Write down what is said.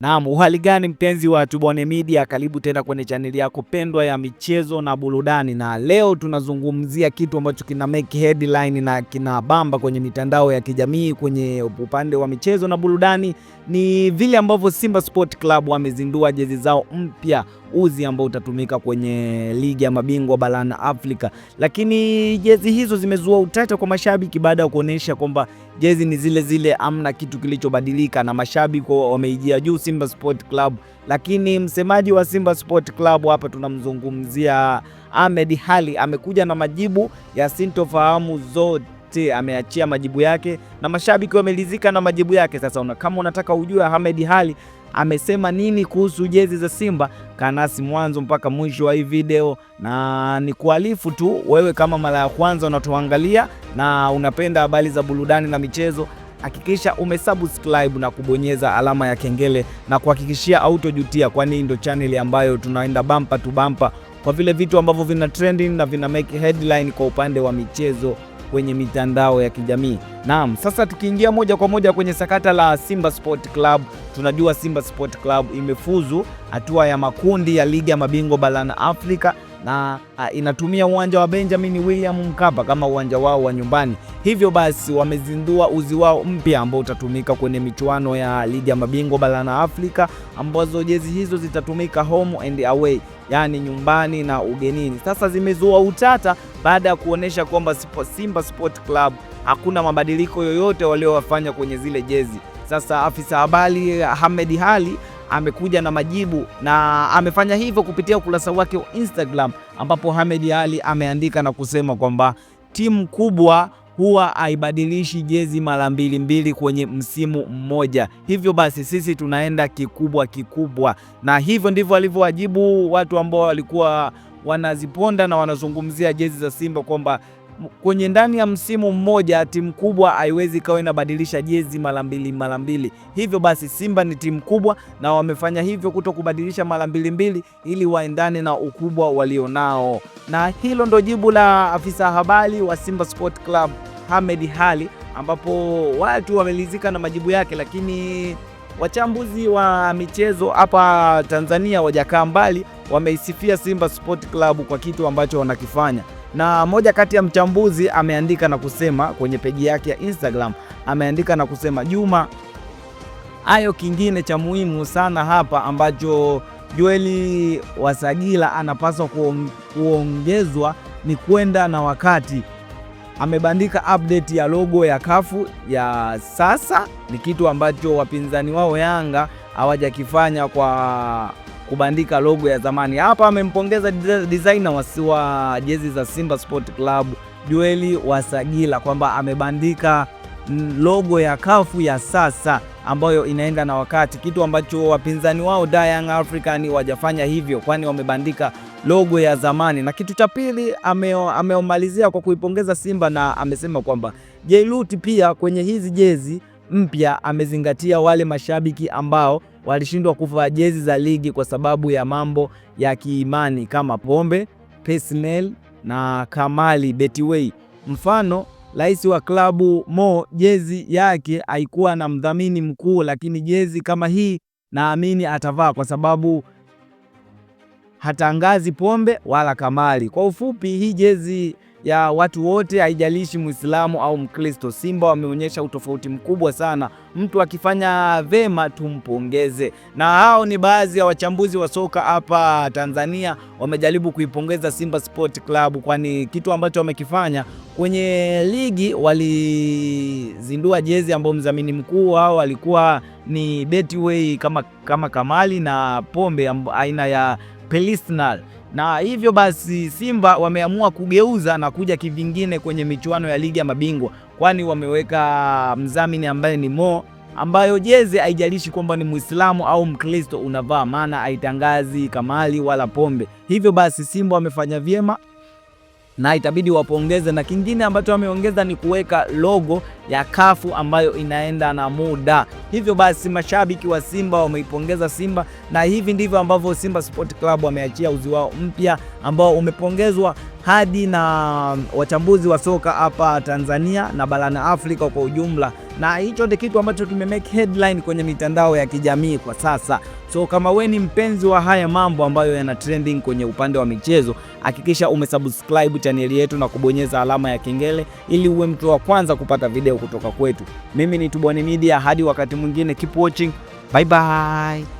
Naam, uhali gani mpenzi wa Tubone Media, karibu tena kwenye chaneli yako pendwa ya michezo na burudani, na leo tunazungumzia kitu ambacho kina make headline na kina bamba kwenye mitandao ya kijamii kwenye upande wa michezo na burudani. Ni vile ambavyo Simba Sport Club wamezindua jezi zao mpya, uzi ambao utatumika kwenye ligi ya mabingwa barani Afrika. Lakini jezi hizo zimezua utata kwa mashabiki baada ya kuonesha kwamba jezi ni zile zile, amna kitu kilichobadilika, na mashabiki wameijia juu Simba Sport Club. Lakini msemaji wa Simba Sport Club, hapa tunamzungumzia Ahmed Ally, amekuja na majibu ya sintofahamu zote, ameachia majibu yake na mashabiki wamelizika na majibu yake. Sasa kama unataka ujue Ahmed Ally amesema nini kuhusu jezi za Simba, kanasi mwanzo mpaka mwisho wa hii video, na ni kualifu tu wewe kama mara ya kwanza unatuangalia na unapenda habari za burudani na michezo, hakikisha umesubscribe na kubonyeza alama ya kengele na kuhakikishia autojutia, kwani ndio channel ambayo tunaenda bumper to bumper kwa vile vitu ambavyo vina trending na vina make headline kwa upande wa michezo kwenye mitandao ya kijamii. Naam, sasa tukiingia moja kwa moja kwenye sakata la Simba Sport Club, tunajua Simba Sport Club imefuzu hatua ya makundi ya ligi ya mabingwa barani Afrika na inatumia uwanja wa Benjamin William Mkapa kama uwanja wao wa nyumbani. Hivyo basi wamezindua uzi wao mpya ambao utatumika kwenye michuano ya ligi ya mabingwa barani Afrika, ambazo jezi hizo zitatumika home and away, yani nyumbani na ugenini. Sasa zimezua utata baada ya kuonesha kwamba Simba Sport Club hakuna mabadiliko yoyote waliowafanya kwenye zile jezi. Sasa afisa habari Ahmed Ally amekuja na majibu na amefanya hivyo kupitia ukurasa wake wa Instagram, ambapo Ahmed Ally ameandika na kusema kwamba timu kubwa huwa haibadilishi jezi mara mbili kwenye msimu mmoja, hivyo basi sisi tunaenda kikubwa. Na hivyo ndivyo alivyowajibu watu ambao walikuwa wanaziponda na wanazungumzia jezi za Simba kwamba kwenye ndani ya msimu mmoja timu kubwa haiwezi kawa inabadilisha jezi mara mbili. Hivyo basi Simba ni timu kubwa na wamefanya hivyo kuto kubadilisha mara mbili ili waendane na ukubwa walionao. Na hilo ndo jibu la afisa habari wa Simba Sport Club Ahmed Ally, ambapo watu wamelizika na majibu yake. Lakini wachambuzi wa michezo hapa Tanzania wajakaa mbali, wameisifia Simba Sport Club kwa kitu ambacho wanakifanya. Na moja kati ya mchambuzi ameandika na kusema kwenye peji yake ya Instagram, ameandika na kusema, Juma, hayo kingine cha muhimu sana hapa ambacho Joel Wasagila anapaswa kuongezwa ni kwenda na wakati. Amebandika update ya logo ya kafu ya sasa, ni kitu ambacho wapinzani wao Yanga hawajakifanya kwa kubandika logo ya zamani. Hapa amempongeza designer wa jezi za Simba Sport Club Joel Wasagila kwamba amebandika logo ya kafu ya sasa ambayo inaenda na wakati, kitu ambacho wapinzani wao Young African wajafanya hivyo, kwani wamebandika logo ya zamani. Na kitu cha pili ameomalizia kwa kuipongeza Simba na amesema kwamba Jailut pia kwenye hizi jezi mpya amezingatia wale mashabiki ambao walishindwa kuvaa jezi za ligi kwa sababu ya mambo ya kiimani kama pombe, personnel na Kamali Betway. Mfano, rais wa klabu Mo jezi yake haikuwa na mdhamini mkuu, lakini jezi kama hii naamini atavaa kwa sababu hatangazi pombe wala Kamali. Kwa ufupi, hii jezi ya watu wote, haijalishi Muislamu au Mkristo. Simba wameonyesha utofauti mkubwa sana, mtu akifanya vema tumpongeze. Na hao ni baadhi ya wachambuzi wa soka hapa Tanzania wamejaribu kuipongeza Simba Sport Club, kwani kitu ambacho wamekifanya kwenye ligi, walizindua jezi ambayo mdhamini mkuu wao alikuwa ni Betway kama Kamali na pombe aina ya Personnel. Na hivyo basi Simba wameamua kugeuza na kuja kivingine kwenye michuano ya ligi ya mabingwa, kwani wameweka mdhamini ambaye ni Mo, ambayo jezi haijalishi kwamba ni Muislamu au Mkristo unavaa, maana haitangazi Kamali wala pombe. Hivyo basi Simba wamefanya vyema na itabidi wapongeze. Na kingine ambacho wameongeza ni kuweka logo ya kafu ambayo inaenda na muda. Hivyo basi mashabiki wa Simba wameipongeza Simba, na hivi ndivyo ambavyo Simba Sport Club wameachia uzi wao mpya ambao umepongezwa hadi na wachambuzi wa soka hapa Tanzania na barani Afrika kwa ujumla. na hicho ndio kitu ambacho kimemake headline kwenye mitandao ya kijamii kwa sasa. So kama we ni mpenzi wa haya mambo ambayo yana trending kwenye upande wa michezo, hakikisha umesubscribe channel yetu na kubonyeza alama ya kengele ili uwe mtu wa kwanza kupata video kutoka kwetu. Mimi ni Tubone Media, hadi wakati mwingine, keep watching. Bye bye.